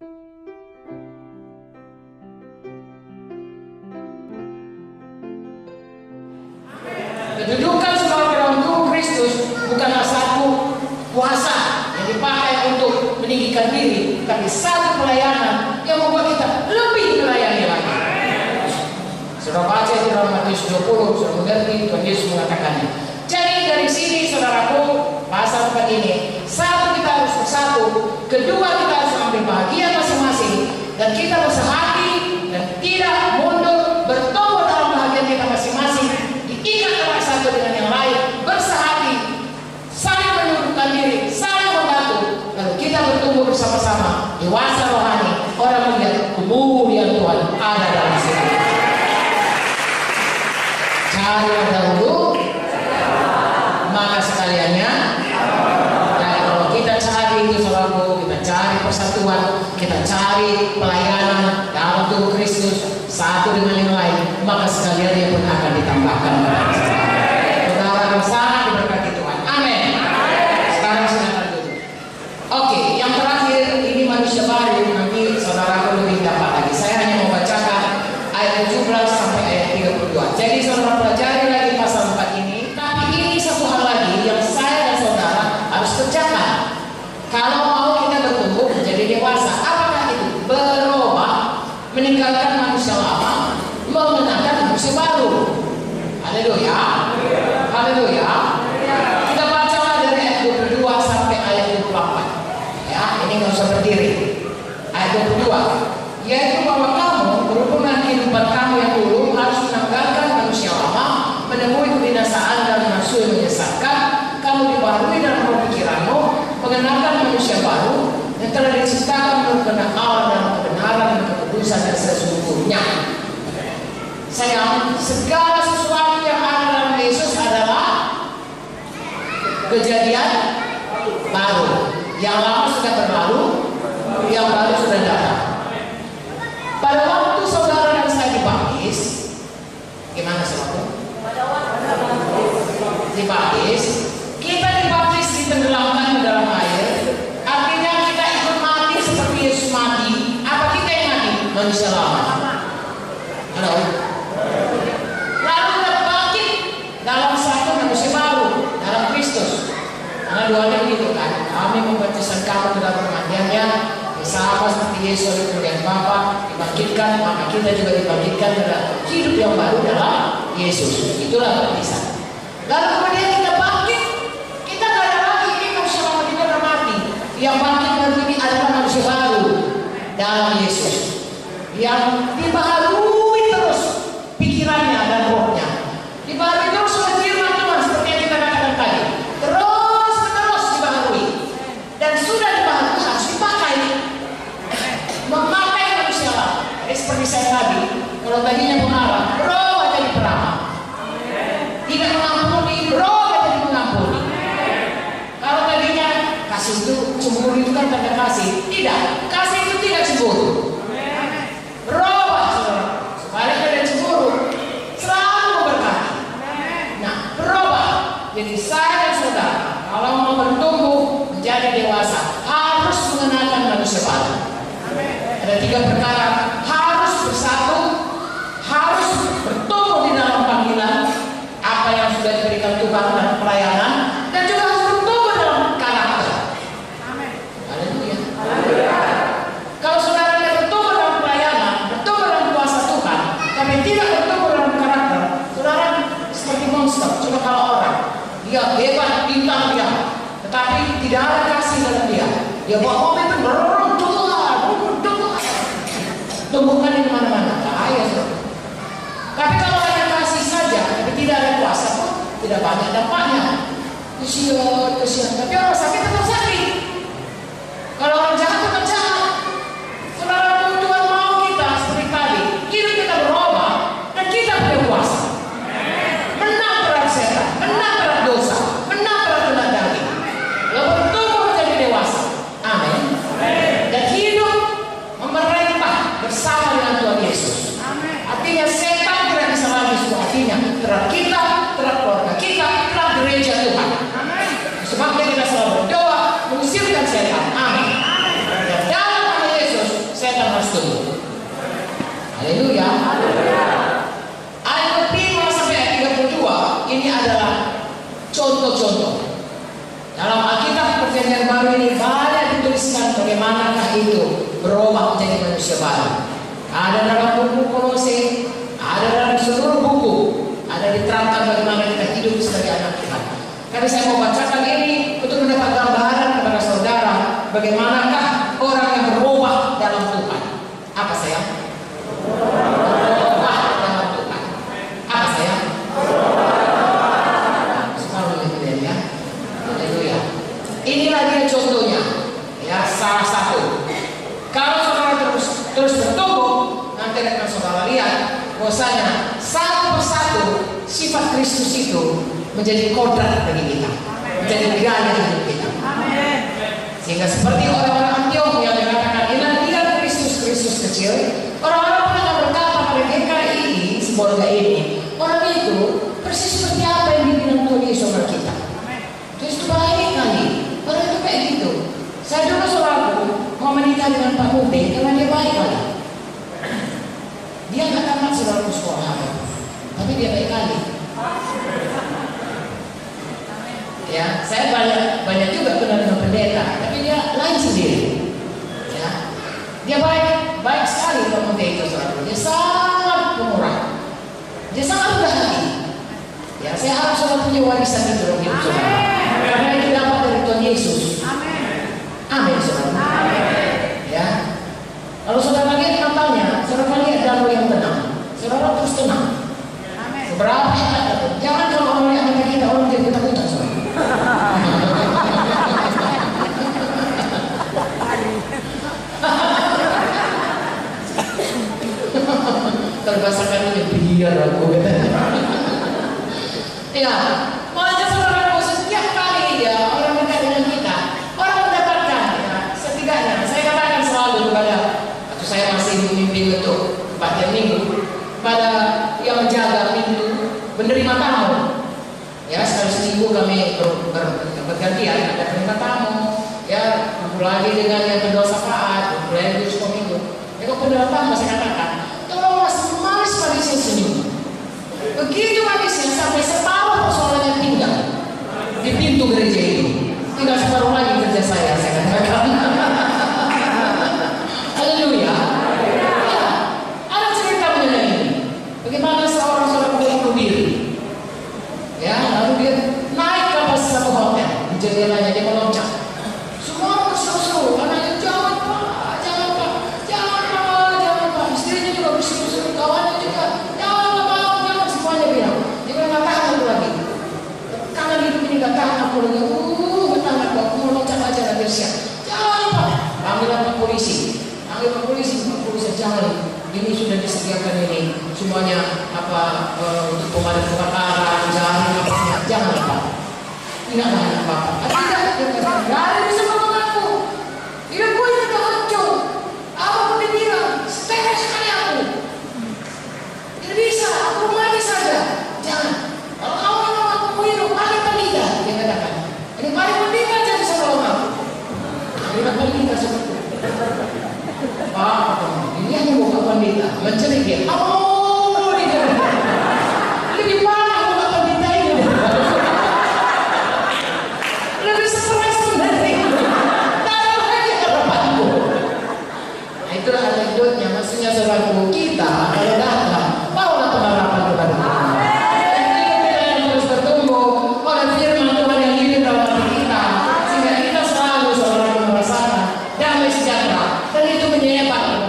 Kedudukan sebagai dalam tubuh Kristus bukanlah satu kuasa yang dipakai untuk meninggikan diri, tapi satu pelayanan yang membuat kita lebih melayani lagi. Saudara baca di dalam Matius 20, saudara mengerti Tuhan Yesus mengatakannya. Jadi dari sini saudaraku, pasal 4 ini, satu kita harus bersatu, kedua kita harus ambil bahagian masing-masing, dan kita bersehati dan tidak mundur, bertumbuh dalam bahagian kita masing-masing, diikat antara satu dengan yang lain, bersehati, saling menundukkan diri, saling membantu, lalu kita bertumbuh bersama-sama, dewasa rohani. Orang melihat kemuliaan Tuhan ada dalam sini. Cari dahulu, maka sekaliannya. Dan kalau kita cari itu selalu, kita cari persatuan, kita cari pelayanan dalam tubuh Kristus satu dengan yang lain, maka sekalian dia pun akan ditambahkan kepada kita. Saudara yang sangat diberkati Tuhan. Amin. Sekarang silakan duduk. Oke, yang terakhir ini manusia baru. Nanti saudara lebih dapat lagi. Saya hanya mau bacakan ayat 17 sampai ayat 32. Jadi saudara pelajari lagi pasal 4 ini. Tapi ini satu hal lagi yang saya dan saudara harus kerjakan. Kalau mau kita bertumbuh menjadi dewasa, apakah itu? Berubah, meninggalkan manusia lama, mengenakan manusia baru. Haleluya. Haleluya. Kita bacalah dari ayat 22 sampai ayat 24. Ya, ini nggak usah berdiri. Ayat 22, yaitu bahwa kamu berhubungan kehidupan kamu yang dulu harus menanggalkan manusia lama, menemui kebinasaan dan nafsu yang menyesatkan. Kamu dibaharui dalam roh pikiranmu, mengenalkan manusia baru yang telah diciptakan menurut kehendak Allah dalam kebenaran dan kekudusan dan sesungguhnya. Sayang, segala sesuatu yang ada dalam Yesus adalah kejadian baru. Yang lama sudah berlalu, yang baru sudah datang. Pada waktu saudara dan saya dibaptis, gimana saudara? Dibaptis, kita dibaptis ditenggelamkan ke dalam air. Artinya kita ikut mati seperti Yesus mati. Apa kita yang mati? Manusia lama. Halo. Lalu kita bangkit dalam satu manusia baru dalam Kristus. Karena doanya begitu kan. Kami membaptiskan kamu ke dalam permandiannya, sama seperti Yesus oleh kemuliaan Bapa dibangkitkan, maka kita juga dibangkitkan ke dalam hidup yang baru dalam Yesus. Itulah baptisan. Lalu kemudian kita bangkit, kita tidak ada lagi ini manusia lama, kita sudah mati. Yang bangkit nanti ini adalah manusia baru dalam Yesus, yang dibaharui terus pikirannya dan rohnya, dibaharui terus oleh firman Tuhan seperti yang kita katakan tadi, terus menerus dibaharui, dan sudah dibaharui harus dipakai, memakai manusia lama. Jadi seperti saya tadi, kalau tadinya pengarah, berubah jadi peramah. Tidak mengampuni, berubah jadi mengampuni. Kalau tadinya kasih itu, cemburu itu kan tanda kasih. Tidak, kasih itu tidak cemburu. Berubah, saudara. Sebaliknya dari cemburu, selalu memberkati. Nah, berubah. Jadi saya dan saudara, kalau mau bertumbuh menjadi dewasa, harus mengenalkan manusia baru. Ada 3 perkara, harus bersatu, harus bertumbuh di dalam panggilan apa yang sudah diberikan Tuhan dan pelayanan, dan juga harus bertumbuh dalam karakter. Haleluya. Kalau saudara yang bertumbuh dalam pelayanan, bertumbuh dalam kuasa Tuhan, tapi tidak bertumbuh dalam karakter, saudara seperti monster. Cuma kalau orang dia hebat, bintang dia, tetapi tidak ada kasih dalam dia, dia bawa mobil itu berorong Tuhan, tumbuhkan di mana-mana, bahaya saudara. Tapi kalau hanya kasih saja, tapi tidak ada kuasa pun, tidak banyak dampaknya. Kesian. Tapi orang sakit tetap sakit. Kalau orang jahat tetap jahat. Saudara, Tuhan mau kita seperti tadi, hidup kita berubah dan kita punya kuasa. Menang terhadap setan, menang terhadap dosa, menang terhadap kehendak daging. Lalu bertumbuh menjadi dewasa. Amin. Dan hidup memerintah bersama dengan Tuhan Yesus. Artinya setan tidak bisa lagi artinya terhadap kita, terhadap keluarga kita, terhadap gereja Tuhan. Sebabnya kita selalu berdoa mengusirkan setan. Amin. berubah menjadi manusia baru. Ada dalam buku Kolose, ada dalam seluruh buku, ada diterangkan bagaimana kita hidup sebagai anak Tuhan. Karena saya mau bacakan ini untuk mendapat gambaran kepada saudara bagaimanakah orang yang berubah dalam Tuhan. Apa sayang? Berubah dalam Tuhan. Apa sayang? Ya. Haleluya. Inilah dia contohnya. Ya, salah satu. Kalau saudara terus bertumbuh, nanti akan saudara lihat bahwasanya satu persatu sifat Kristus itu menjadi kodrat bagi kita, menjadi gaya hidup kita. Sehingga seperti orang-orang Antioch yang mengatakan inilah dia Kristus kecil, orang-orang pun akan berkata pada GKI ini, Sibolga ini, orang itu persis seperti apa yang dibilang Tuhan Yesus kepada kita. Terus itu baik kali, orang itu kayak gitu. Saya dulu saudaraku mau menikah dengan Pak Mute karena dia baik kali. Dia nggak tamat saudaraku sekolah, tapi dia baik kali. Ya, saya banyak juga kenal dengan pendeta, tapi dia lain sendiri. Ya, dia baik sekali Pak Mute itu saudaraku. Dia sangat pemurah, dia sangat rendah hati. Ya, saya harap saudara punya warisan itu dalam hidup saudara, karena itu dapat dari Tuhan Yesus. Amin, saudara. Ya. Kalau saudara lihat matanya, saudara lihat danau yang tenang. Saudara terus tenang. Seberapa hebat? Jangan kalau orang lihat mata kita, orang jadi ketakutan, saudara. Kalau bahasa kami biar aku katanya. Ya, makanya saudara setiap kali ya orang dekat dengan kita, orang mendapatkan ya, setidaknya saya katakan selalu kepada waktu saya masih memimpin untuk kebaktian minggu pada yang menjaga pintu menerima tamu. Ya, sekali seminggu kami bergantian ada penerima tamu. Ya, kumpul lagi dengan yang kedua syafaat, kumpul lagi di sekolah minggu. Ya, kalau penerima tamu saya katakan, tolonglah semanis manisnya senyum. Begitu manisnya sampai separuh persoalannya tinggal di pintu gereja itu. Tinggal separuh lagi kerja saya katakan. Haleluya. Ya, ada cerita mengenai ini. Bagaimana seorang berbunuh diri. Ya, lalu dia naik ke atas satu hotel. Di jendelanya dia meloncat. Semua orang berseru-seru. Anaknya jangan pak. Istrinya juga berseru-seru. Kawannya juga jangan. Semuanya bilang. Dia bilang nggak tahan aku lagi. Karena hidup ini nggak tahan aku lagi. Betah aku mau loncat aja lagi siap. Jangan pak. Panggilan Pak Polisi. Pak polisi jangan. Ini sudah disediakan ini semuanya untuk pemadam kebakaran, jangan pak. Tidak ada apa. Tidak ada bisa nolong aku. Hidup gue ini udah hancur. Apapun dibilang, setelah sekali aku. Tidak bisa, aku mati saja. Jangan. Kalau kamu memang aku mau hidup, mari pendeta. Dia katakan. Ini mari pendeta aja bisa nolong aku. Mari pendeta seperti itu. Pak, ini hanya buka pendeta. Mencerik dia. Oh, dia. Lebih parah buka pendeta ini. Lebih stres sebenarnya. Taruh lagi harapanku. Nah, itulah anekdotnya. Maksudnya saudaraku, kita kalau datang, bawalah pengharapan kepada Tuhan. Kita yang terus bertumbuh oleh firman Tuhan yang hidup dalam hati kita, sehingga kita selalu saudara merasakan damai sejahtera, dan itu menyebar